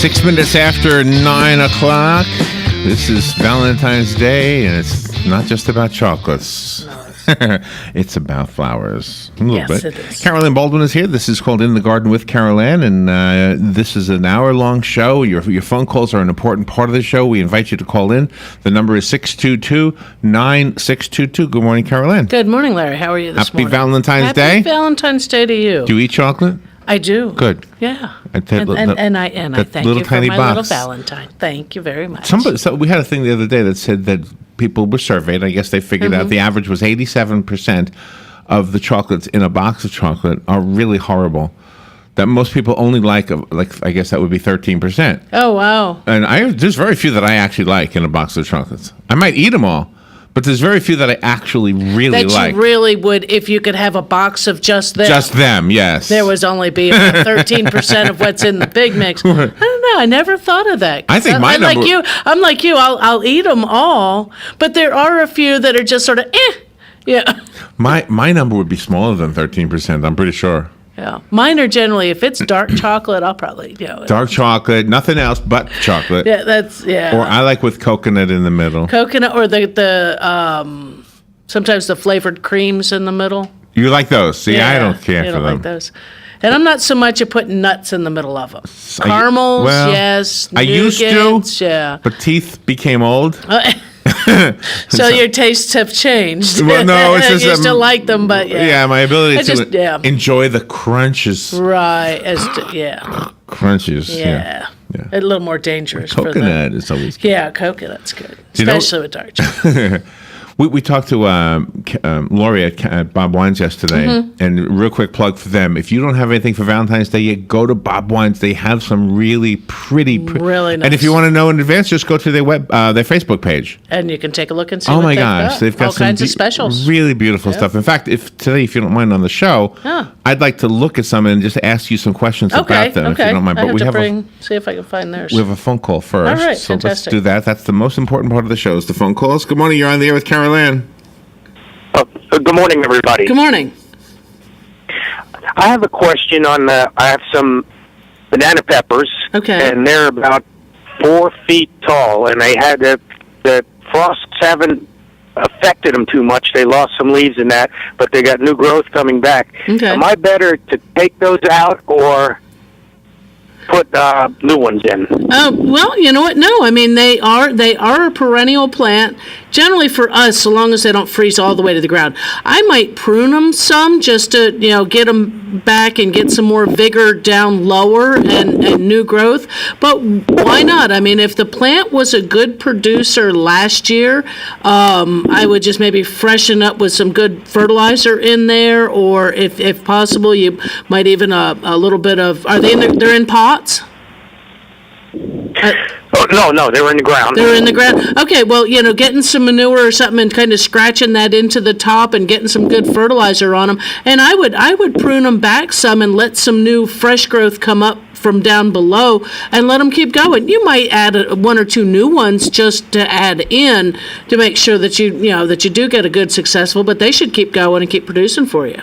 6 minutes after 9 o'clock. This is Valentine's Day, and it's not just about chocolates. It's about flowers. A little bit. It is. Carol Ann Baldwin is here. This is called In the Garden with Carol Ann, and this is an hour-long show. Your phone calls are an important part of the show. We invite you to call in. The number is 622-9622. Good morning, Carol Ann. Good morning, Larry. How are you this morning? Happy Valentine's Day. Happy Valentine's Day to you. Do you eat chocolate? I do. Good. Yeah. I I thank little you for tiny my box. little Valentine. Thank you very much. So we had a thing the other day that said that people were surveyed. I guess they figured out the average was 87% of the chocolates in a box of chocolate are really horrible. That most people only like I guess that would be 13%. Oh, wow. And there's very few that I actually like in a box of chocolates. I might eat them all, but there's very few that I actually really like. That you really would, if you could have a box of just them. Just them, yes. There was only be about 13% of what's in the big mix. I don't know. I never thought of that. I think my number... I'm like you. I'll eat them all, but there are a few that are just sort of Yeah. My number would be smaller than 13%. I'm pretty sure. Yeah. Mine are generally, if it's dark chocolate, I'll probably, Dark chocolate, nothing else but chocolate. Yeah, Or I like with coconut in the middle. Coconut or the sometimes the flavored creams in the middle. You like those? See, Yeah, I don't care I for don't them. like those. And I'm not so much of putting nuts in the middle of them. Caramels, yes. I used to, nougats, yeah. but teeth became old. So your tastes have changed. Well, no, it's just you still like them, but yeah, my ability to yeah. enjoy the crunches. Right, Crunches. yeah. A little more dangerous. Coconut is always good. Yeah, coconut's good, especially with dark chocolate. We talked to Lori at Bob Wine's yesterday, and real quick plug for them. If you don't have anything for Valentine's Day, you go to Bob Wine's. They have some really pretty, really nice. And if you want to know in advance, just go to their their Facebook page. And you can take a look and see Oh what my gosh, they've got all some kinds of specials. really beautiful stuff. In fact, if you don't mind on the show, I'd like to look at some and just ask you some questions about them, if you don't mind. I But have to see if I can find theirs. we have a phone call first. All right, so fantastic. let's do that. That's the most important part of the show is the phone calls. Good morning. You're on the air with Carol Ann. Good morning, everybody. Good morning. I have a question on I have some banana peppers. Okay. And they're about 4 feet tall, and they had the frosts haven't affected them too much. They lost some leaves in that, but they got new growth coming back. Okay. Am I better to take those out or put new ones in? Well, you know what? No, I mean they are a perennial plant. Generally, for us, so long as they don't freeze all the way to the ground, I might prune them some just to get them back and get some more vigor down lower and new growth. But why not? I mean, if the plant was a good producer last year, I would just maybe freshen up with some good fertilizer in there, or if possible, you might even a little bit of. Are they they're in pots? No, they were in the ground. They're in the ground. Okay, well, getting some manure or something and kind of scratching that into the top and getting some good fertilizer on them. And I would prune them back some and let some new fresh growth come up from down below and let them keep going. You might add one or two new ones just to add in to make sure that you do get a good successful, but they should keep going and keep producing for you.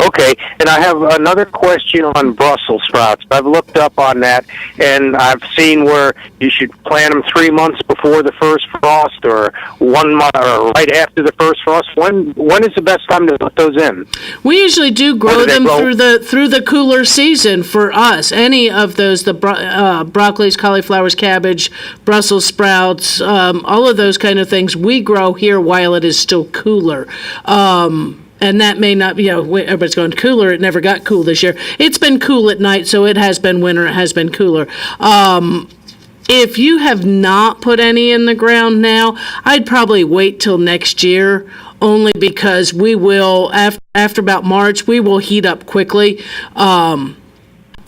Okay, and I have another question on Brussels sprouts. I've looked up on that, and I've seen where you should plant them 3 months before the first frost, or 1 month, or right after the first frost. When is the best time to put those in? We usually do grow them through the cooler season for us. Any of those, the broccolis, cauliflowers, cabbage, Brussels sprouts, all of those kind of things, we grow here while it is still cooler. And that may not be, everybody's going cooler. It never got cool this year. It's been cool at night, so it has been winter. It has been cooler. If you have not put any in the ground now, I'd probably wait till next year, only because we will, after about March, we will heat up quickly.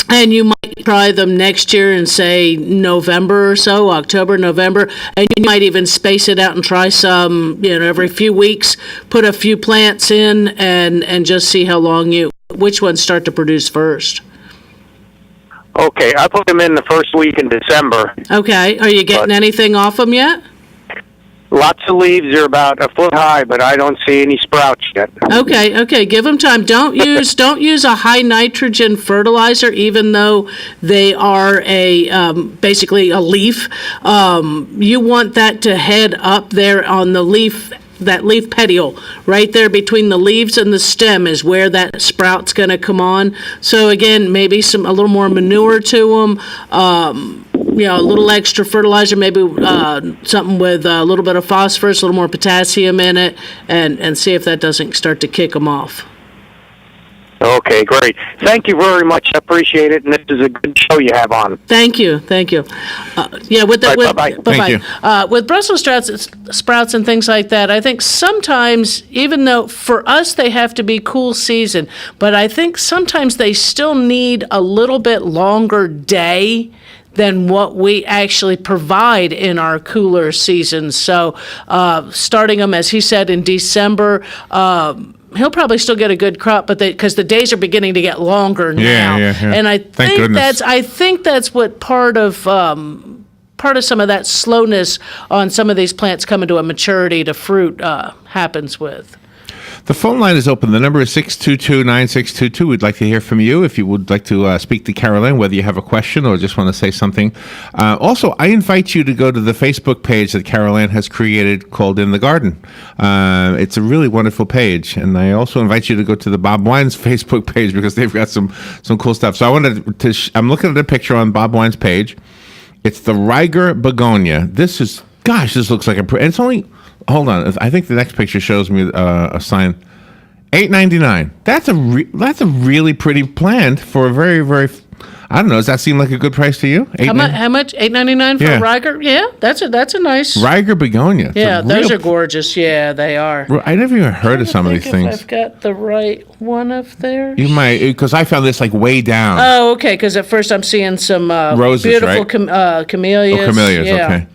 And you might try them next year in, say, November or so, October, November, and you might even space it out and try some, every few weeks, put a few plants in and just see how long which ones start to produce first. Okay, I put them in the first week in December. Okay, are you getting anything off them yet? lots of leaves. They're about a foot high, but I don't see any sprouts yet. Okay, give them time. Don't use a high nitrogen fertilizer, even though they are basically a leaf. You want that to head up there on the leaf. That leaf petiole right there between the leaves and the stem is where that sprout's going to come on. So again, maybe a little more manure to them. A little extra fertilizer, maybe something with a little bit of phosphorus, a little more potassium in it, and see if that doesn't start to kick them off. Okay, great. Thank you very much. I appreciate it, and this is a good show you have on. Thank you. Bye-bye. Thank you. With Brussels sprouts and things like that, I think sometimes, even though for us they have to be cool season, but I think sometimes they still need a little bit longer day than what we actually provide in our cooler seasons. So starting them, as he said, in December, he'll probably still get a good crop, but because the days are beginning to get longer now, and I think that's what part of some of that slowness on some of these plants coming to a maturity to fruit happens with. The phone line is open. The number is 622-9622. We'd like to hear from you if you would like to speak to Caroline, whether you have a question or just want to say something. Also, I invite you to go to the Facebook page that Caroline has created called In the Garden. It's a really wonderful page. And I also invite you to go to the Bob Wine's Facebook page because they've got some cool stuff. So I'm looking at a picture on Bob Wine's page. It's the Riger begonia. This looks like it's only... Hold on. I think the next picture shows me a sign. $8.99. That's a really pretty plant for a very, very. I don't know. Does that seem like a good price to you? How much? $8.99 for a Riger? Yeah, that's a nice Riger begonia. Yeah, those are gorgeous. Yeah, they are. I never even heard of some of these things. I've got the right one up there. You might, because I found this like way down. Oh, okay. Because at first I'm seeing some roses, beautiful right? camellias. Oh, camellias. Yeah. Okay.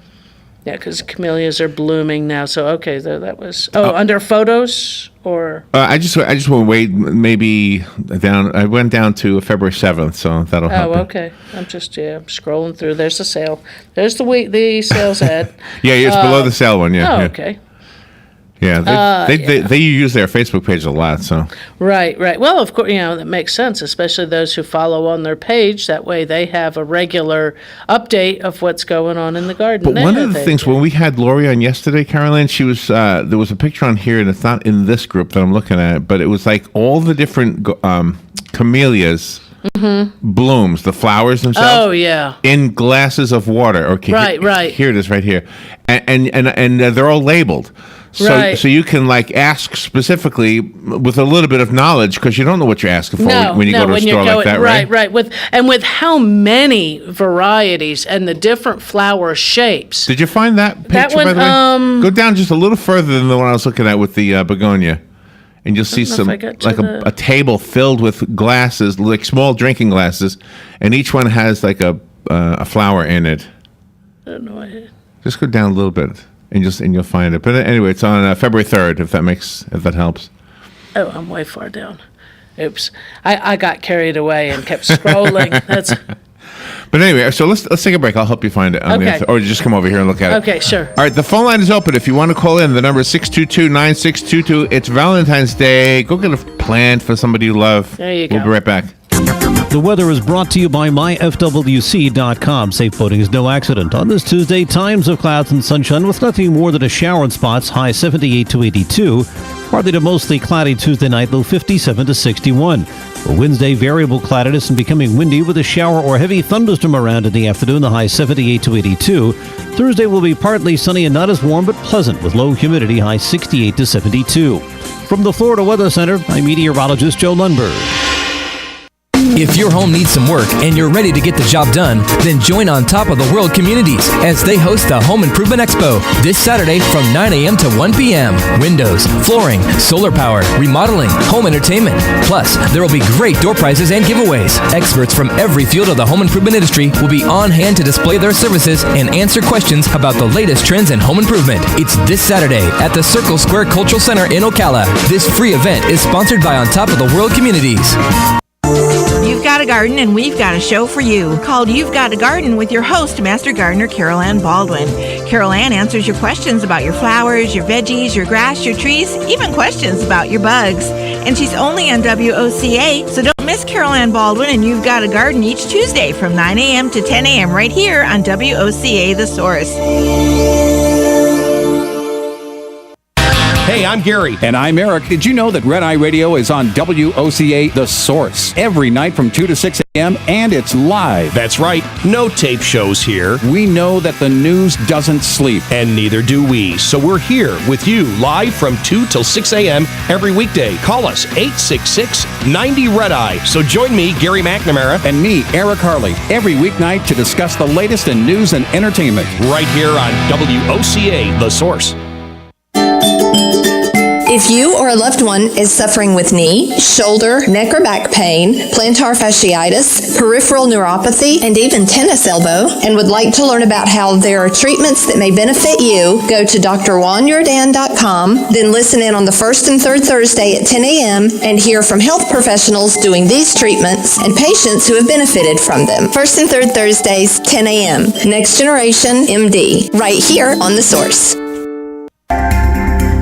Yeah, because camellias are blooming now. So okay, that was. Under photos or. I just want to wait maybe down. I went down to February 7th, so that'll help. Oh, okay. I'm scrolling through. There's the sale. There's the sales ad. Yeah, it's below the sale one. Yeah. Oh, yeah. okay. Yeah, they use their Facebook page a lot. So right. Well, of course, that makes sense, especially those who follow on their page. That way, they have a regular update of what's going on in the garden. But one of the things when we had Lori on yesterday, Caroline, she was there was a picture on here, and it's not in this group that I'm looking at, but it was like all the different camellias. Mm-hmm. Blooms, the flowers themselves. Oh yeah, in glasses of water. Okay, right. Here it is, right here, and they're all labeled. So you can ask specifically with a little bit of knowledge because you don't know what you're asking for when you go to a store like that, right? Right. With how many varieties and the different flower shapes. Did you find that picture, by the way? Go down just a little further than the one I was looking at with the begonia. And you'll see some a table filled with glasses, like small drinking glasses, and each one has like a flower in it. I don't know. Just go down a little bit, and you'll find it. But anyway, it's on February 3rd. If that helps. Oh, I'm way far down. Oops, I got carried away and kept scrolling. That's. But anyway, so let's take a break. I'll help you find it. Okay. Or just come over here and look at it. Okay, sure. All right, the phone line is open. If you want to call in, the number is 622-9622. It's Valentine's Day. Go get a plant for somebody you love. There you go. We'll be right back. The weather is brought to you by myfwc.com. Safe boating is no accident. On this Tuesday, times of clouds and sunshine with nothing more than a shower in spots, high 78 to 82. Partly to mostly cloudy Tuesday night, low 57 to 61. For Wednesday, variable cloudiness and becoming windy with a shower or heavy thunderstorm around in the afternoon, the high 78 to 82. Thursday will be partly sunny and not as warm, but pleasant with low humidity, high 68 to 72. From the Florida Weather Center, I'm meteorologist Joe Lundberg. If your home needs some work and you're ready to get the job done, then join On Top of the World Communities as they host the Home Improvement Expo this Saturday from 9 a.m. to 1 p.m. Windows, flooring, solar power, remodeling, home entertainment. Plus, there will be great door prizes and giveaways. Experts from every field of the home improvement industry will be on hand to display their services and answer questions about the latest trends in home improvement. It's this Saturday at the Circle Square Cultural Center in Ocala. This free event is sponsored by On Top of the World Communities. You've got a garden and we've got a show for you called You've Got a Garden with your host, Master Gardener Carol Ann Baldwin. Carol Ann answers your questions about your flowers, your veggies, your grass, your trees, even questions about your bugs. And she's only on WOCA, so don't miss Carol Ann Baldwin and You've Got a Garden each Tuesday from 9 a.m. to 10 a.m. right here on WOCA The Source. Hey, I'm Gary. And I'm Eric. Did you know that Red Eye Radio is on WOCA The Source every night from 2 to 6 a.m. and it's live? That's right. No tape shows here. We know that the news doesn't sleep. And neither do we. So we're here with you live from 2 till 6 a.m. every weekday. Call us 866-90-RED-EYE. So join me, Gary McNamara. And me, Eric Harley, every weeknight to discuss the latest in news and entertainment. Right here on WOCA The Source. If you or a loved one is suffering with knee, shoulder, neck or back pain, plantar fasciitis, peripheral neuropathy, and even tennis elbow, and would like to learn about how there are treatments that may benefit you, go to drjuanyordan.com, then listen in on the first and third Thursday at 10 a.m. and hear from health professionals doing these treatments and patients who have benefited from them. First and third Thursdays, 10 a.m. Next Generation MD, right here on The Source.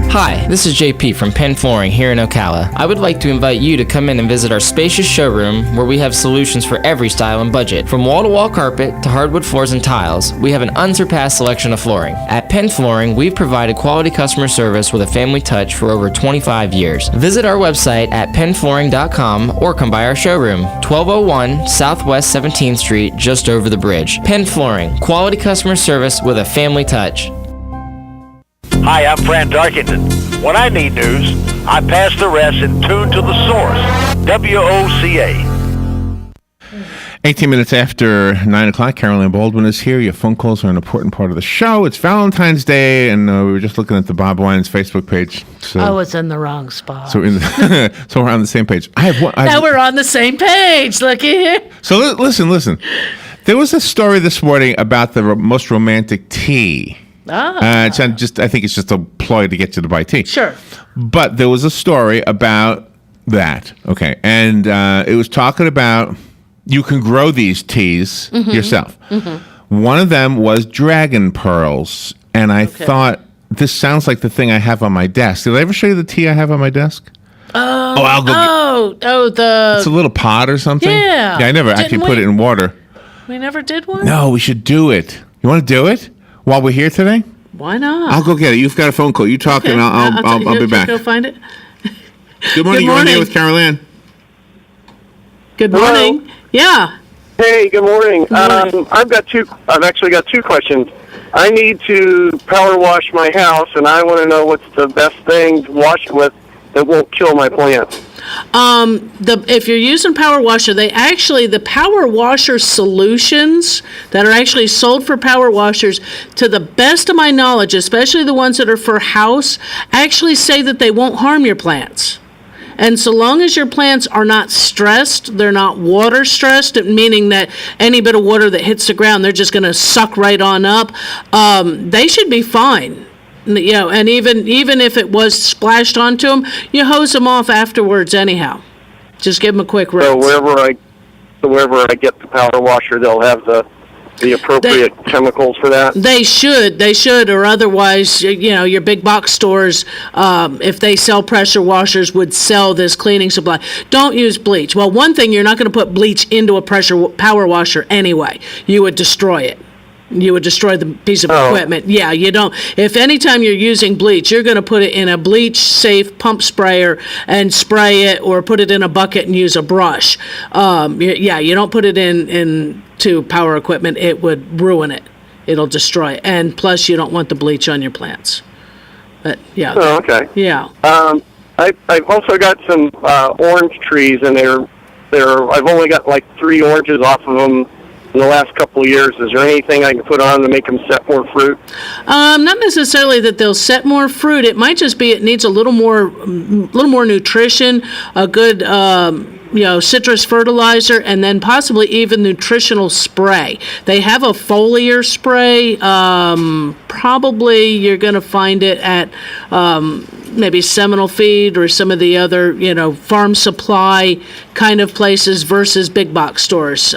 Hi, this is JP from Penn Flooring here in Ocala. I would like to invite you to come in and visit our spacious showroom where we have solutions for every style and budget. From wall-to-wall carpet to hardwood floors and tiles, we have an unsurpassed selection of flooring. At Penn Flooring, we've provided quality customer service with a family touch for over 25 years. Visit our website at pennflooring.com or come by our showroom, 1201 Southwest 17th Street, just over the bridge. Penn Flooring, quality customer service with a family touch. Hi, I'm Fran Darkington. When I need news, I pass the rest and tune to the source. WOCA. 18 minutes after 9 o'clock, Carol Ann Baldwin is here. Your phone calls are an important part of the show. It's Valentine's Day, and we were just looking at the Bob Wines Facebook page. So, it's in the wrong spot. so we're on the same page. Now we're on the same page. Looky here. So listen. There was a story this morning about the most romantic tea. I think it's just a ploy to get you to buy tea. Sure. But there was a story about that. Okay. And it was talking about you can grow these teas yourself. Mm-hmm. One of them was dragon pearls. And I thought, this sounds like the thing I have on my desk. Did I ever show you the tea I have on my desk? I'll go it's a little pot or something? Yeah. Yeah, I never actually put it in water. We never did one? No, we should do it. You want to do it? While we're here today? Why not? I'll go get it. You've got a phone call. You talk, and I'll be back. Go find it. Good morning. You're on here with Carol Ann. Good morning. Hello? Yeah. Hey, good morning. I've actually got two questions. I need to power wash my house, and I want to know what's the best thing to wash it with that won't kill my plants. If you're using power washer, the power washer solutions that are actually sold for power washers, to the best of my knowledge, especially the ones that are for house, actually say that they won't harm your plants. And so long as your plants are not stressed, they're not water stressed, meaning that any bit of water that hits the ground, they're just going to suck right on up, they should be fine. You know, and even if it was splashed onto them, you hose them off afterwards anyhow. Just give them a quick rinse. So wherever I get the power washer, they'll have the appropriate chemicals for that? They should, or otherwise, your big box stores, if they sell pressure washers, would sell this cleaning supply. Don't use bleach. Well, one thing, you're not going to put bleach into a power washer anyway. You would destroy it. You would destroy the piece of equipment. Yeah, you don't. If anytime you're using bleach, you're going to put it in a bleach-safe pump sprayer and spray it, or put it in a bucket and use a brush. You don't put it into power equipment. It would ruin it. It'll destroy it. And plus, you don't want the bleach on your plants. But yeah. Oh, okay. Yeah. I've also got some orange trees, and I've only got like 3 oranges off of them in the last couple of years. Is there anything I can put on to make them set more fruit? Not necessarily that they'll set more fruit. It might just be it needs a little more nutrition, a good citrus fertilizer, and then possibly even nutritional spray. They have a foliar spray. Probably you're going to find it at maybe Seminole Feed or some of the other, farm supply kind of places versus big box stores.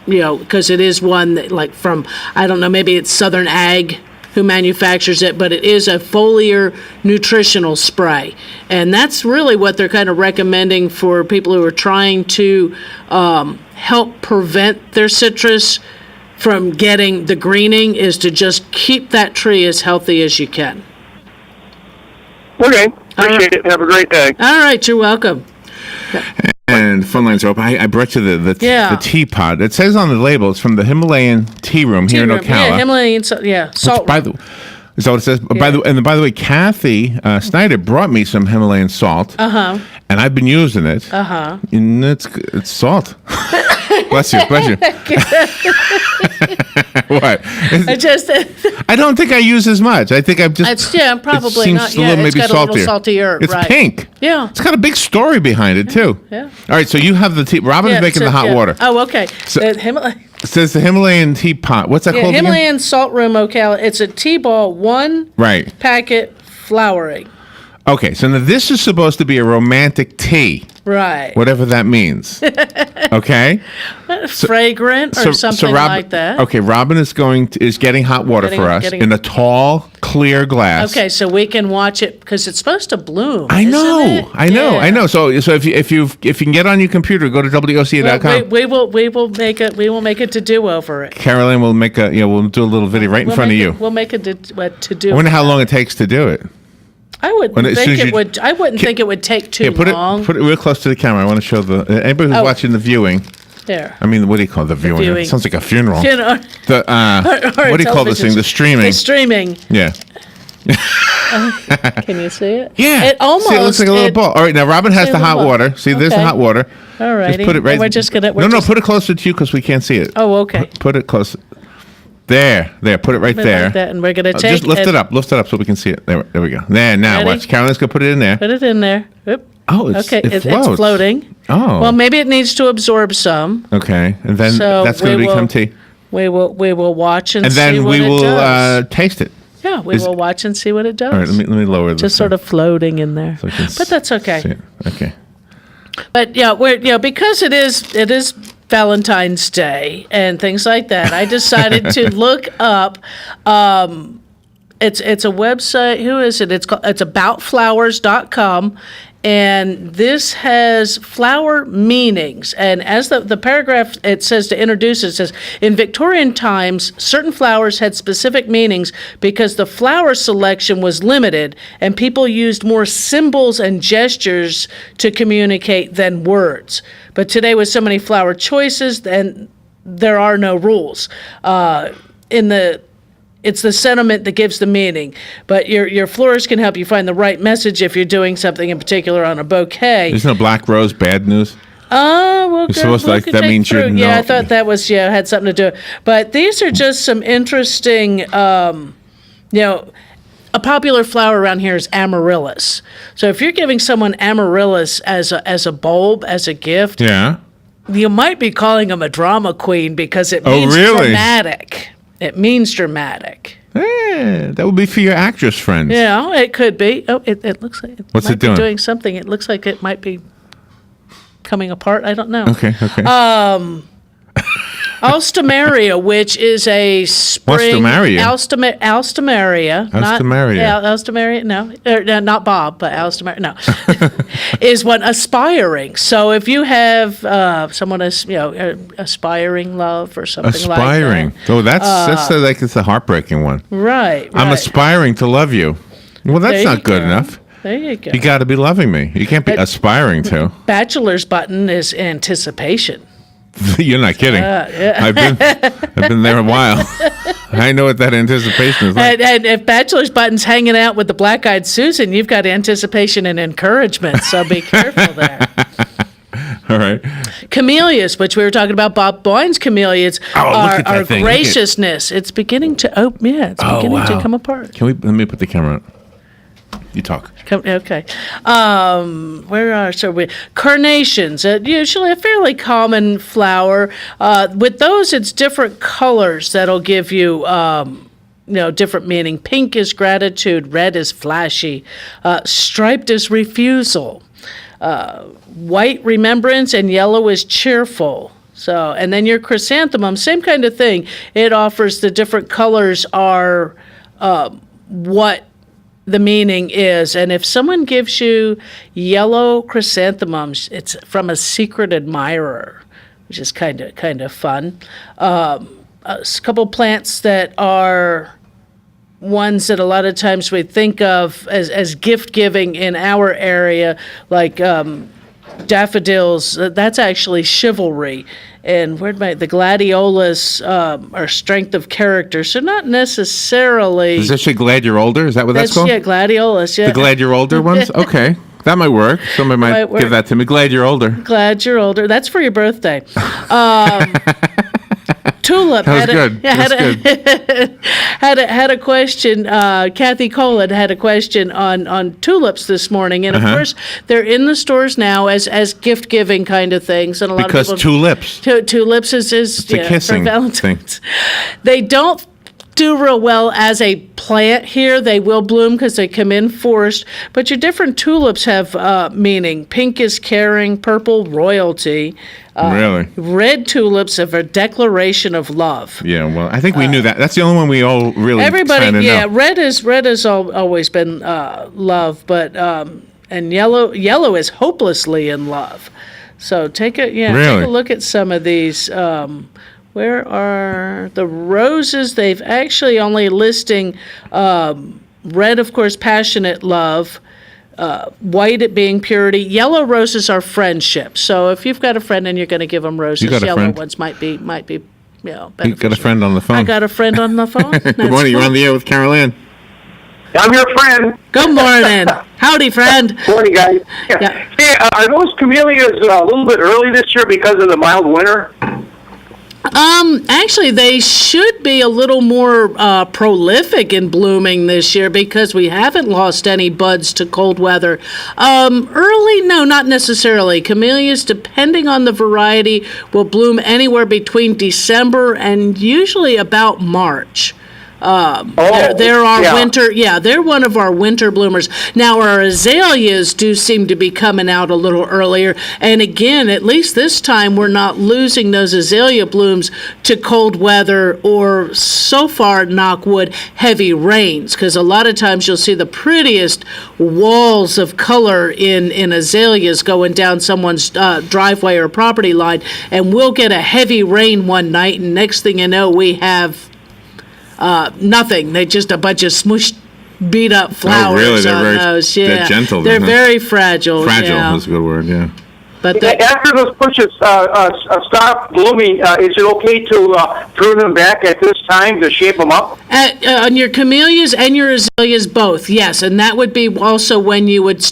Because it is one that, like, from, I don't know, maybe it's Southern Ag who manufactures it, but it is a foliar nutritional spray. And that's really what they're kind of recommending for people who are trying to help prevent their citrus from getting the greening, is to just keep that tree as healthy as you can. Okay. Appreciate it. Have a great day. All right. You're welcome. And phone lines are open. I brought you the teapot. It says on the label it's from the Himalayan Tea Room here in Ocala. Yeah, Himalayan salt room. Is that what it says? Yeah. By the way, Kathy Snyder brought me some Himalayan salt. And I've been using it. And it's salt. Bless you. What? I don't think I use as much. I think I've just. Probably it seems not. A little maybe got saltier. A little saltier. It's right. pink. Yeah. It's got a big story behind it too. Yeah. All right, so you have the tea. Robin is making the hot water. Oh, okay. So, it says the Himalayan teapot. What's that called Himalayan again? Salt Room Ocala. It's a tea ball, one packet flowering. Okay, so now this is supposed to be a romantic tea. Right. Whatever that means. Okay? Fragrant or something like that. Okay, Robin is getting hot water for us in a tall, clear glass. Okay, so we can watch it because it's supposed to bloom. I know. So if you can get on your computer, go to WOCA.com. We will make a to-do over it. Caroline will make we'll do a little video right in front of you. We'll make a to-do. I wonder how long it takes to do it. I wouldn't think it would take too long. Put it real close to the camera. I want to show anybody who's watching the viewing. There. I mean, what do you call the viewing? It sounds like a funeral. What do you call this thing? The streaming. The streaming. Yeah. Can you see it? Yeah. It almost. See, it looks like a little ball. All right, now Robin has the hot water. See, there's the hot water. All right. Just put it right. We're just gonna. Put it closer to you because we can't see it. Oh, okay. Put it closer. There. Put it right there. Like that, and we're gonna take. Just lift it up so we can see it. There we go. There. Now watch. Caroline's gonna put it in there. Put it in there. Oop. Oh, it's floating. Oh. Well, maybe it needs to absorb some. Okay, and then that's going to become tea. We will watch and see then what it does. And then we will taste it. Yeah, we will watch and see what it does. All right, let me lower this. Just sort of floating in there, but that's okay. Okay. But because it is Valentine's Day and things like that, I decided to look up. It's a website. Who is it? It's aboutflowers.com. And this has flower meanings. And as the paragraph, it says to introduce it says, in Victorian times, certain flowers had specific meanings because the flower selection was limited and people used more symbols and gestures to communicate than words. But today with so many flower choices, then there are no rules. It's the sentiment that gives the meaning, but your florist can help you find the right message if you're doing something in particular on a bouquet. Isn't a black rose bad news? Well, you're supposed to that means you're Yeah, I thought that was had something to do. But these are just some interesting, a popular flower around here is amaryllis. So if you're giving someone amaryllis as a bulb, as a gift, you might be calling them a drama queen because it means dramatic. It means dramatic. That would be for your actress friends. Yeah, it could be. Oh, it looks like What's it doing? Doing something. It looks like it might be coming apart. I don't know. Okay. Alstomeria, which is a spring. Alstomeria? Alstomeria. Alstomeria, no. Not Bob, but Alstomeria, no. is one aspiring. So if you have someone aspiring love or something like that. Aspiring. Oh, that's like it's a heartbreaking one. Right. I'm aspiring to love you. Well, that's not good enough. There you go. You got to be loving me. You can't be aspiring to. Bachelor's button is anticipation. You're not kidding. I've been there a while. I know what that anticipation is like. And if Bachelor's button's hanging out with the black-eyed Susan, you've got anticipation and encouragement. So be careful there. All right. Camellias, which we were talking about, Bob Boyne's camellias, are graciousness. It's beginning to open. Yeah, it's beginning to come apart. Let me put the camera on. You talk. Okay. So carnations, usually a fairly common flower. With those, it's different colors that'll give you, different meaning. Pink is gratitude, red is flashy, striped is refusal, white remembrance, and yellow is cheerful. So, and then your chrysanthemum, same kind of thing. It offers the different colors are what the meaning is. And if someone gives you yellow chrysanthemums, it's from a secret admirer, which is kind of fun. A couple plants that are ones that a lot of times we think of as gift giving in our area, like daffodils. That's actually chivalry. And the gladiolas are strength of character. So not necessarily. Is that shit glad you're older? Is that what that's called? Yeah, gladiolas. Yeah. The glad you're older ones? Okay. That might work. Somebody might give that to me. Glad you're older. Glad you're older. That's for your birthday. Tulip that was good. Had a question. Kathy Cole had a question on tulips this morning, and of course they're in the stores now as gift giving kind of things. And a lot because of people, tulips is the kissing for Valentine's. Thing. They don't do real well as a plant here. They will bloom because they come in forest, but your different tulips have meaning. Pink is caring, purple royalty. Really? Red tulips have a declaration of love. Yeah, well, I think we knew that. That's the only one we all really everybody, know. red has always been love, but and yellow is hopelessly in love. So take a look at some of these. Where are the roses? They've actually only listing red, of course, passionate love, white it being purity. Yellow roses are friendship. So if you've got a friend and you're going to give them roses, yellow ones might be beneficial. You got a friend on the phone. I got a friend on the phone. Good morning. You're on the air with Carol Ann. I'm your friend. Good morning. Howdy, friend. Morning, guys. Yeah. Hey, are those camellias a little bit early this year because of the mild winter? Actually, they should be a little more prolific in blooming this year because we haven't lost any buds to cold weather. Early, no, not necessarily. Camellias, depending on the variety, will bloom anywhere between December and usually about March. They're our winter. Yeah, they're one of our winter bloomers. Now our azaleas do seem to be coming out a little earlier, and again, at least this time, we're not losing those azalea blooms to cold weather or, so far, knock wood, heavy rains. Because a lot of times you'll see the prettiest walls of color in azaleas going down someone's driveway or property line, and we'll get a heavy rain one night, and next thing you know, we have nothing. They just a bunch of smushed, beat up flowers on those. Yeah, they're gentle. They're very fragile. Fragile is a good word. Yeah. But after those bushes stop blooming, is it okay to prune them back at this time to shape them up? On your camellias and your azaleas, both. Yes, and that would be also when you would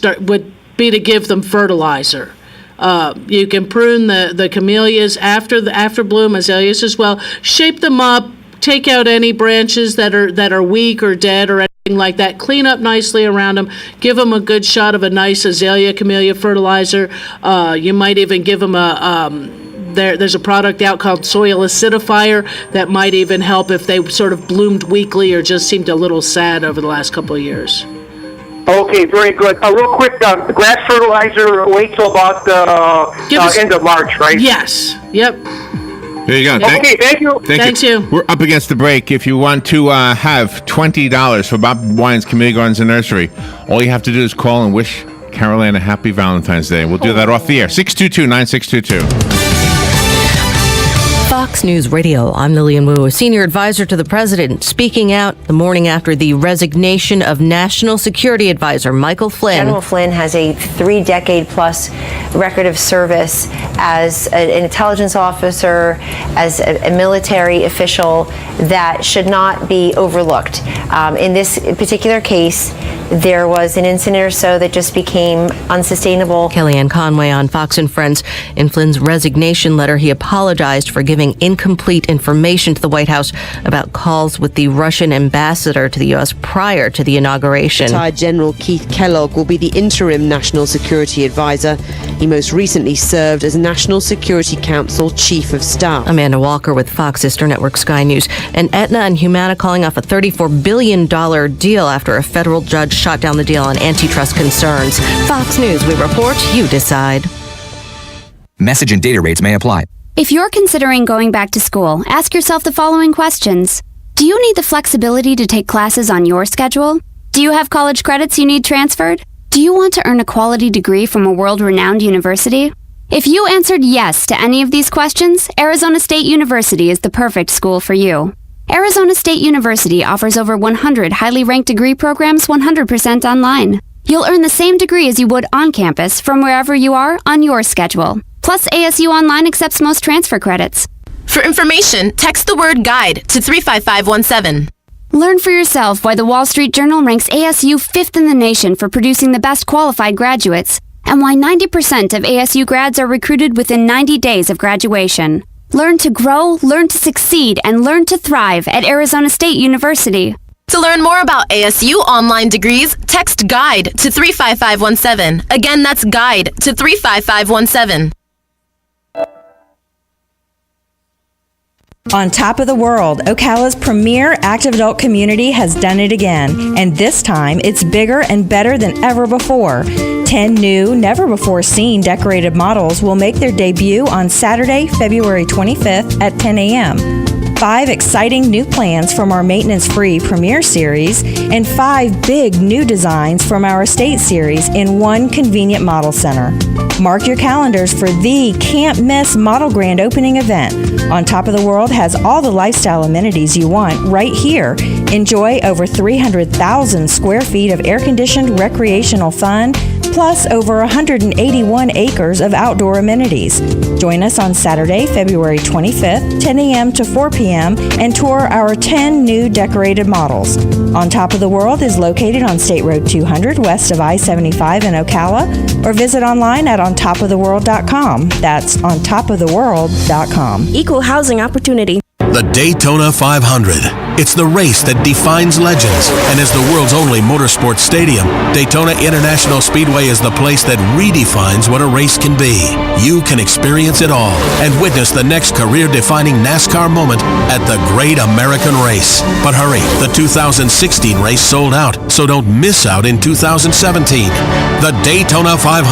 be to give them fertilizer. You can prune the camellias after bloom, azaleas as well. Shape them up. Take out any branches that are weak or dead or anything like that. Clean up nicely around them. Give them a good shot of a nice azalea camellia fertilizer. You might even give them there's a product out called soil acidifier that might even help if they sort of bloomed weakly or just seemed a little sad over the last couple of years. Okay, very good. Real quick, grass fertilizer, wait till about end of March, right? Yes. Yep. There you go. Okay, thank you. Thanks you. We're up against the break. If you want to have $20 for Bob Wine's Community Gardens and Nursery, all you have to do is call and wish Carol Ann a happy Valentine's Day. We'll do that off the air. 622-9622. Fox News Radio, I'm Lillian Wu, a senior advisor to the president, speaking out the morning after the resignation of National Security Advisor Michael Flynn. General Flynn has a 3-decade-plus record of service as an intelligence officer, as a military official that should not be overlooked. In this particular case, there was an incident or so that just became unsustainable. Kellyanne Conway on Fox and Friends. In Flynn's resignation letter, he apologized for giving incomplete information to the White House about calls with the Russian ambassador to the U.S. prior to the inauguration. Retired General Keith Kellogg will be the interim National Security Advisor. He most recently served as National Security Council Chief of Staff. Amanda Walker with Fox Sister Network Sky News. And Aetna and Humana calling off a $34 billion deal after a federal judge shot down the deal on antitrust concerns. Fox News, we report, you decide. Message and data rates may apply. If you're considering going back to school, ask yourself the following questions. Do you need the flexibility to take classes on your schedule? Do you have college credits you need transferred? Do you want to earn a quality degree from a world-renowned university? If you answered yes to any of these questions, Arizona State University is the perfect school for you. Arizona State University offers over 100 highly ranked degree programs 100% online. You'll earn the same degree as you would on campus from wherever you are on your schedule. Plus, ASU Online accepts most transfer credits. For information, text the word GUIDE to 35517. Learn for yourself why the Wall Street Journal ranks ASU 5th in the nation for producing the best qualified graduates, and why 90% of ASU grads are recruited within 90 days of graduation. Learn to grow, learn to succeed, and learn to thrive at Arizona State University. To learn more about ASU online degrees, text GUIDE to 35517. Again, that's GUIDE to 35517. On top of the world, Ocala's premier active adult community has done it again, and this time it's bigger and better than ever before. 10 new, never-before-seen decorated models will make their debut on Saturday, February 25th at 10 a.m. 5 exciting new plans from our maintenance-free Premier Series, and 5 big new designs from our Estate Series in one convenient model center. Mark your calendars for the can't-miss model grand opening event. On Top of the World has all the lifestyle amenities you want right here. Enjoy over 300,000 square feet of air-conditioned recreational fun, plus over 181 acres of outdoor amenities. Join us on Saturday, February 25th, 10 a.m. to 4 p.m., and tour our 10 new decorated models. On Top of the World is located on State Road 200 west of I-75 in Ocala, or visit online at ontopoftheworld.com. That's ontopoftheworld.com. Equal housing opportunity. The Daytona 500. It's the race that defines legends, and as the world's only motorsports stadium, Daytona International Speedway is the place that redefines what a race can be. You can experience it all and witness the next career-defining NASCAR moment at the Great American Race. But hurry, the 2016 race sold out, so don't miss out in 2017. The Daytona 500,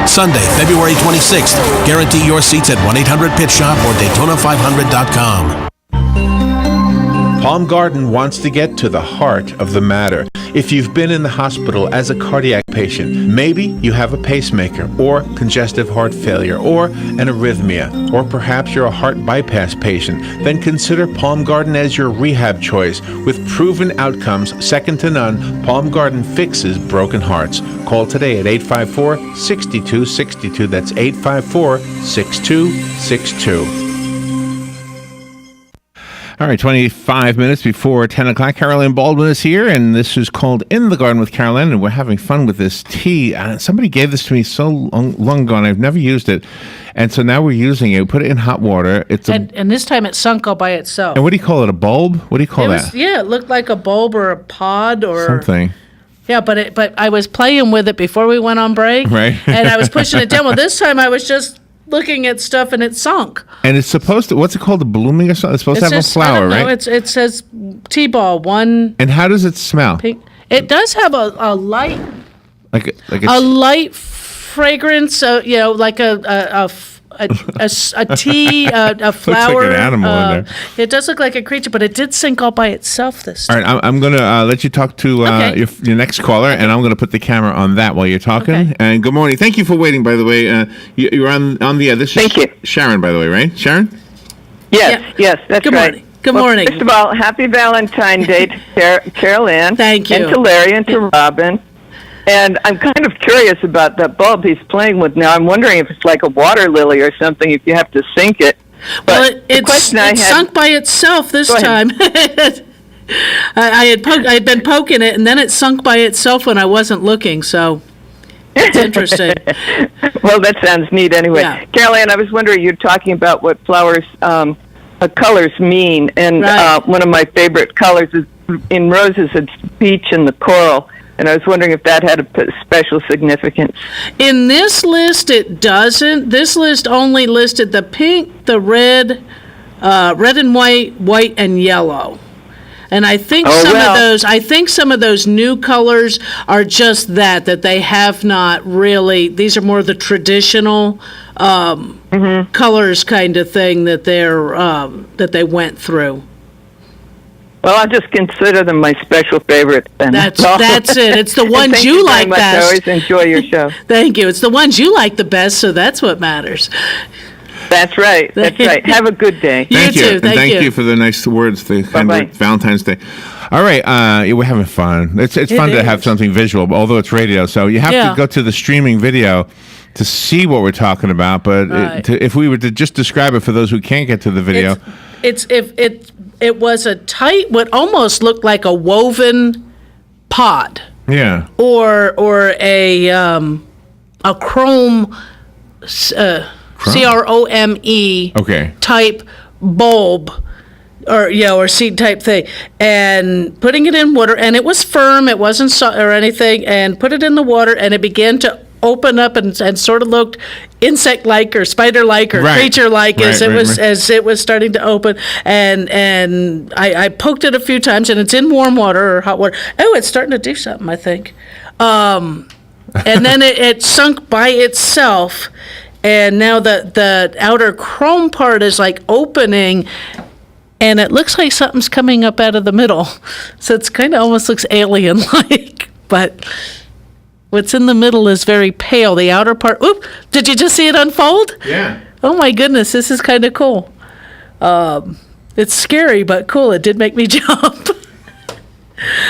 Sunday, February 26th. Guarantee your seats at 1-800-PIT-SHOP or Daytona500.com. Palm Garden wants to get to the heart of the matter. If you've been in the hospital as a cardiac patient, maybe you have a pacemaker or congestive heart failure or an arrhythmia, or perhaps you're a heart bypass patient, then consider Palm Garden as your rehab choice. With proven outcomes second to none, Palm Garden fixes broken hearts. Call today at 854-6262. That's 854-6262. All right, 25 minutes before 10 o'clock. Caroline Baldwin is here, and this is called In the Garden with Caroline, and we're having fun with this tea. Somebody gave this to me so long ago, and I've never used it. And so now we're using it. We put it in hot water. And this time it sunk all by itself. And what do you call it, a bulb? What do you call that? Yeah, it looked like a bulb or a pod or something. Yeah, but I was playing with it before we went on break. Right. And I was pushing it down. Well, this time I was just looking at stuff and it sunk. And it's supposed to, what's it called, the blooming or something? It's supposed to have a flower, right? It says T-ball, one. And how does it smell? Pink. It does have a light, like a light fragrance, like a tea, a flower. Looks like an animal in there. It does look like a creature, but it did sink all by itself this time. All right, I'm going to let you talk to your next caller, and I'm going to put the camera on that while you're talking. Okay. And good morning. Thank you for waiting, by the way. You're on the air. This is Sharon, by the way, right? Sharon? Yes, that's good right. Morning. Good morning. First of all, happy Valentine's Day to Carol Ann. Thank you. And to Larry and to Robin. And I'm kind of curious about that bulb he's playing with now. I'm wondering if it's like a water lily or something, if you have to sink it. But it sunk by itself this time. I had been poking it, and then it sunk by itself when I wasn't looking, so it's interesting. Well, that sounds neat anyway. Yeah. Carol Ann, I was wondering, you're talking about what flowers colors mean. And one of my favorite colors is in roses, it's peach and the coral. And I was wondering if that had a special significance. In this list, it doesn't. This list only listed the pink, the red, red and white and yellow. And I think some of those new colors are just that they have not really. These are more the traditional colors kind of thing that they went through. Well, I'll just consider them my special favorite. Then. That's it. It's the ones you like best. I always enjoy your show. Thank you. It's the ones you like the best, so that's what matters. That's right. That's right. Have a good day. Thank you. Too. And thank you for the nice words. Valentine's Day. All right. We're having fun. It's fun to have something visual, although it's radio. So you have to go to the streaming video to see what we're talking about. But if we were to just describe it for those who can't get to the video. It was a tight, what almost looked like a woven pot. Yeah. Or a chrome, CROME type bulb or seed type thing, and putting it in water, and it was firm, it wasn't or anything, and put it in the water, and it began to open up and sort of looked insect-like or spider-like or creature-like as it was starting to open, and I poked it a few times, and it's in warm water or hot water. Oh, it's starting to do something, I think. And then it sunk by itself, and now the outer chrome part is like opening, and it looks like something's coming up out of the middle. So it's kind of almost looks alien-like, but what's in the middle is very pale. The outer part, did you just see it unfold? Yeah. Oh my goodness, this is kind of cool. It's scary, but cool. It did make me jump.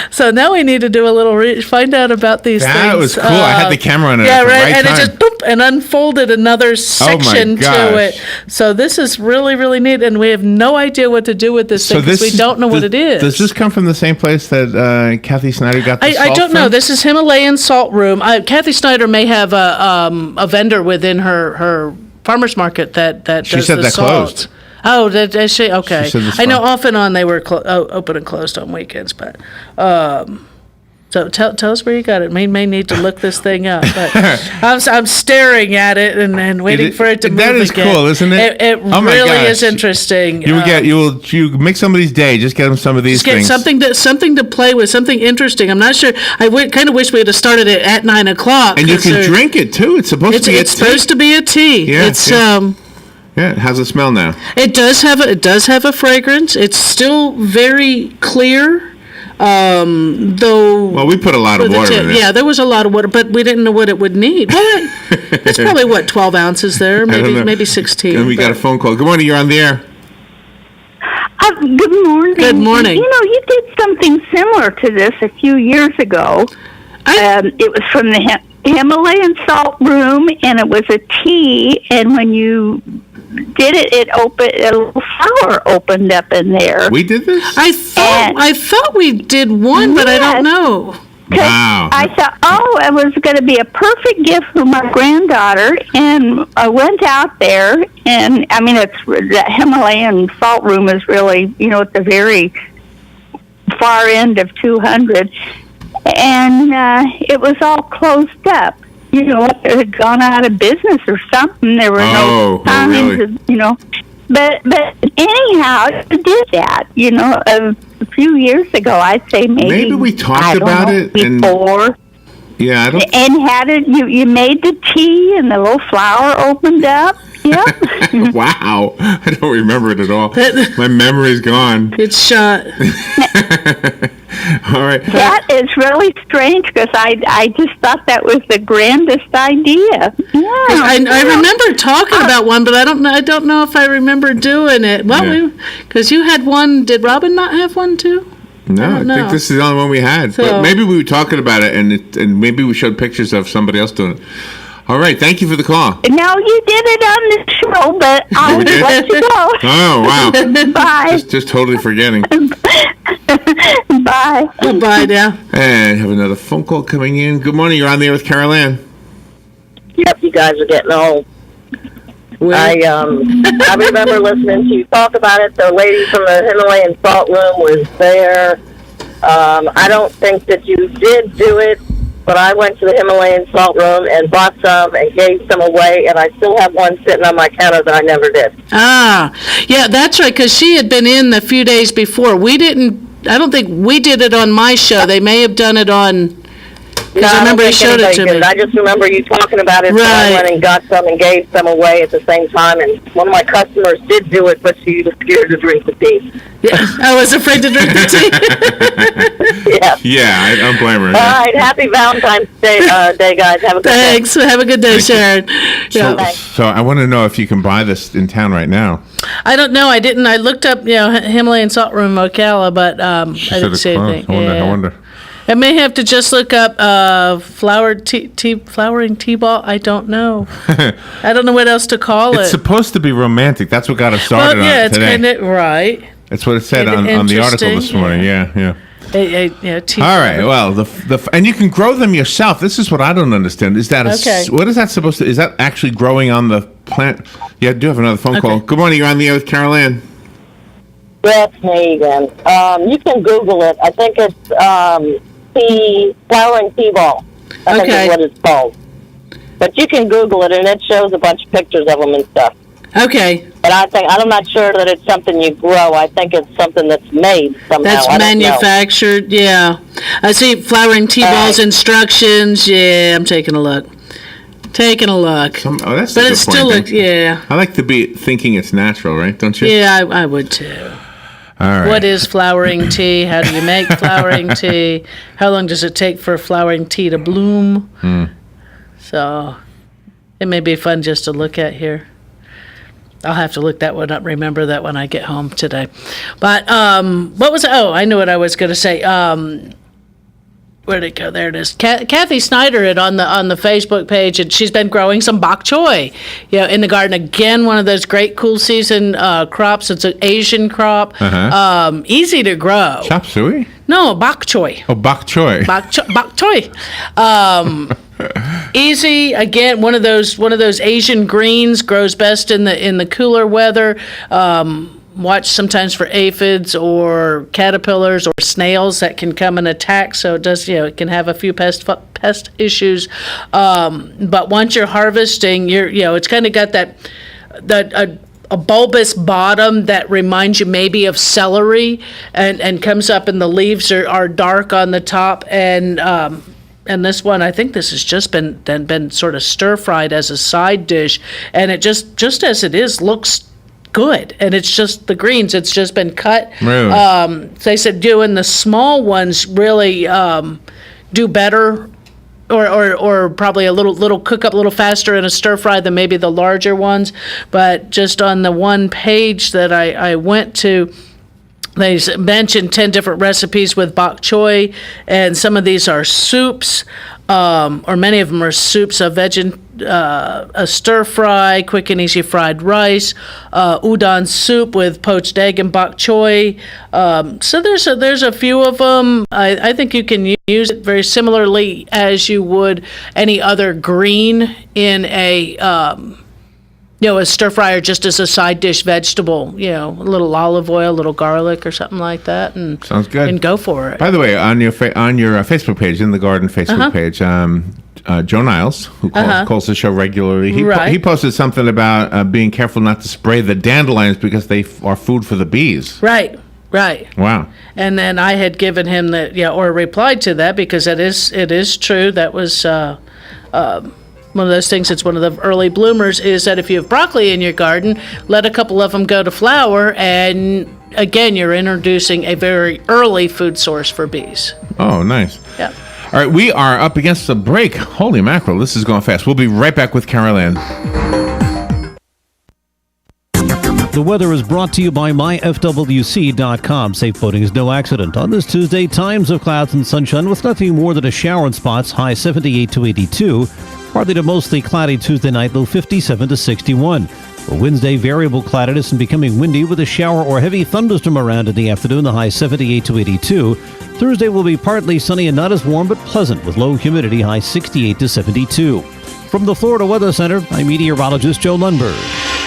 So now we need to do a little find out about these things. That was cool. I had the camera on it. Yeah, at the right and time. it just boop, and unfolded another section to it. So this is really, really neat, and we have no idea what to do with this thing because we don't know what it is. Does this come from the same place that Kathy Snyder got the salt I don't know. from? This is Himalayan Salt Room. Kathy Snyder may have a vendor within her farmer's market that does the salt. She said that closed. Oh, does she? Okay. I know off and on they were open and closed on weekends, but so tell us where you got it. We may need to look this thing up, but I'm staring at it and waiting for it to move again. That is cool, isn't it? It really is interesting. You make somebody's day. Just get them some of these things. Something to play with, something interesting. I'm not sure. I kind of wish we had started it at 9:00. And you can drink it too. It's supposed to be a tea. It's supposed to be a tea. Yeah, yeah, how's it smell now? It does have a fragrance. It's still very clear, though. Well, we put a lot of water in it. Yeah, there was a lot of water, but we didn't know what it would need. Well, it's probably 12 ounces there, maybe 16. And we got a phone call. Good morning. You're on the air. Good morning. Good morning. You did something similar to this a few years ago. It was from the Himalayan Salt Room, and it was a tea, and when you did it opened, a little flower opened up in there. We did this? I thought we did one, but I don't know. Wow. I thought, it was going to be a perfect gift for my granddaughter, and I went out there, and I mean, the Himalayan Salt Room is really, at the very far end of 200, and it was all closed up. It had gone out of business or something. There were no signs, really? But anyhow, it did that, a few years ago. I'd say maybe we talked about it before. Yeah, I don't. And had it. You made the tea, and the little flower opened up. Yeah. Wow, I don't remember it at all. My memory's gone. It's shot. All right. That is really strange because I just thought that was the grandest idea. Yeah. I remember talking about one, but I don't know if I remember doing it. Well, because you had one. Did Robin not have one too? No, I think this is the only one we had. So, but maybe we were talking about it, and maybe we showed pictures of somebody else doing it. All right, thank you for the call. No, you did it on the show, but I'll let you go. Oh, wow. Bye. Just totally forgetting. Bye. Bye now. And have another phone call coming in. Good morning. You're on the air with Carol Ann. Yep, you guys are getting old. I remember listening to you talk about it. The lady from the Himalayan salt room was there. I don't think that you did do it, but I went to the Himalayan salt room and bought some and gave some away, and I still have one sitting on my counter that I never did. Yeah, that's right, because she had been in the few days before. I don't think we did it on my show. They may have done it on... No, I remember you showed it to me. I just remember you talking about it, so I went and got some and gave some away at the same time, and one of my customers did do it, but she was scared to drink the tea. Yeah, I was afraid to drink the tea. Yeah. I don't blame her. All right, happy Valentine's Day, guys. Have a good day. Thanks. Have a good day, Sharon. So I want to know if you can buy this in town right now. I don't know. I didn't. I looked up, Himalayan Salt Room Ocala, but I didn't see anything. I wonder. I may have to just look up flowering tea ball. I don't know. I don't know what else to call it. It's supposed to be romantic. That's what got us started on it's today. kind of right. That's what it said on the article this morning. Yeah. Tea all right. Well, and you can grow them yourself. This is what I don't understand. Is that what is that supposed to? Is that actually growing on the plant? Yeah, I do have another phone call. Good morning. You're on the air with Carol Ann. That's me again. You can Google it. I think it's flowering tea ball. I think is what it's called. But you can Google it, and it shows a bunch of pictures of them and stuff. Okay. But I'm not sure that it's something you grow. I think it's something that's made somehow. That's manufactured, yeah. I see flowering tea balls instructions. Yeah, I'm taking a look. That's but it still looks, yeah. I like to be thinking it's natural, right? Don't you? Yeah, I would too. All right. What is flowering tea? How do you make flowering tea? How long does it take for flowering tea to bloom? So it may be fun just to look at here. I'll have to look that one up, remember that when I get home today. But what was I know what I was going to say. Where'd it go? There it is. Kathy Snyder had on the Facebook page, and she's been growing some bok choy, in the garden. Again, one of those great cool season crops. It's an Asian crop, easy to grow. Chop suey? No, bok choy. Oh, bok choy. Bok choy. Easy. Again, one of those Asian greens, grows best in the cooler weather. Watch sometimes for aphids or caterpillars or snails that can come and attack. So it does, it can have a few pest issues. But once you're harvesting, it's kind of got a bulbous bottom that reminds you maybe of celery, and comes up, and the leaves are dark on the top. And this one, I think this has just been sort of stir fried as a side dish, and it just as it is looks good. And it's just the greens, it's just been cut. Really? They said doing the small ones really do better, or probably a little cook up a little faster in a stir fry than maybe the larger ones. But just on the one page that I went to, they mentioned 10 different recipes with bok choy, and some of these are soups, or many of them are soups, a stir fry, quick and easy fried rice, udon soup with poached egg and bok choy. So there's a few of them. I think you can use it very similarly as you would any other green in a stir fry, or just as a side dish vegetable, a little olive oil, a little garlic or something like that. And sounds good. And go for it. By the way, on your Facebook page, in the garden Facebook page, Joe Niles, who calls the show regularly, he posted something about being careful not to spray the dandelions because they are food for the bees. Right. Wow. And then I had given him or replied to that, because it is true. That was one of those things. It's one of the early bloomers, is that if you have broccoli in your garden, let a couple of them go to flower, and again, you're introducing a very early food source for bees. Oh, nice. Yeah. All right, we are up against the break. Holy mackerel, this is going fast. We'll be right back with Carol Ann. The weather is brought to you by myfwc.com. Safe boating is no accident. On this Tuesday, times of clouds and sunshine with nothing more than a shower in spots, high 78 to 82. Partly to mostly cloudy Tuesday night, low 57 to 61. For Wednesday, variable cloudiness and becoming windy with a shower or heavy thunderstorm around in the afternoon, the high 78 to 82. Thursday will be partly sunny and not as warm, but pleasant with low humidity, high 68 to 72. From the Florida Weather Center, I'm meteorologist Joe Lundberg.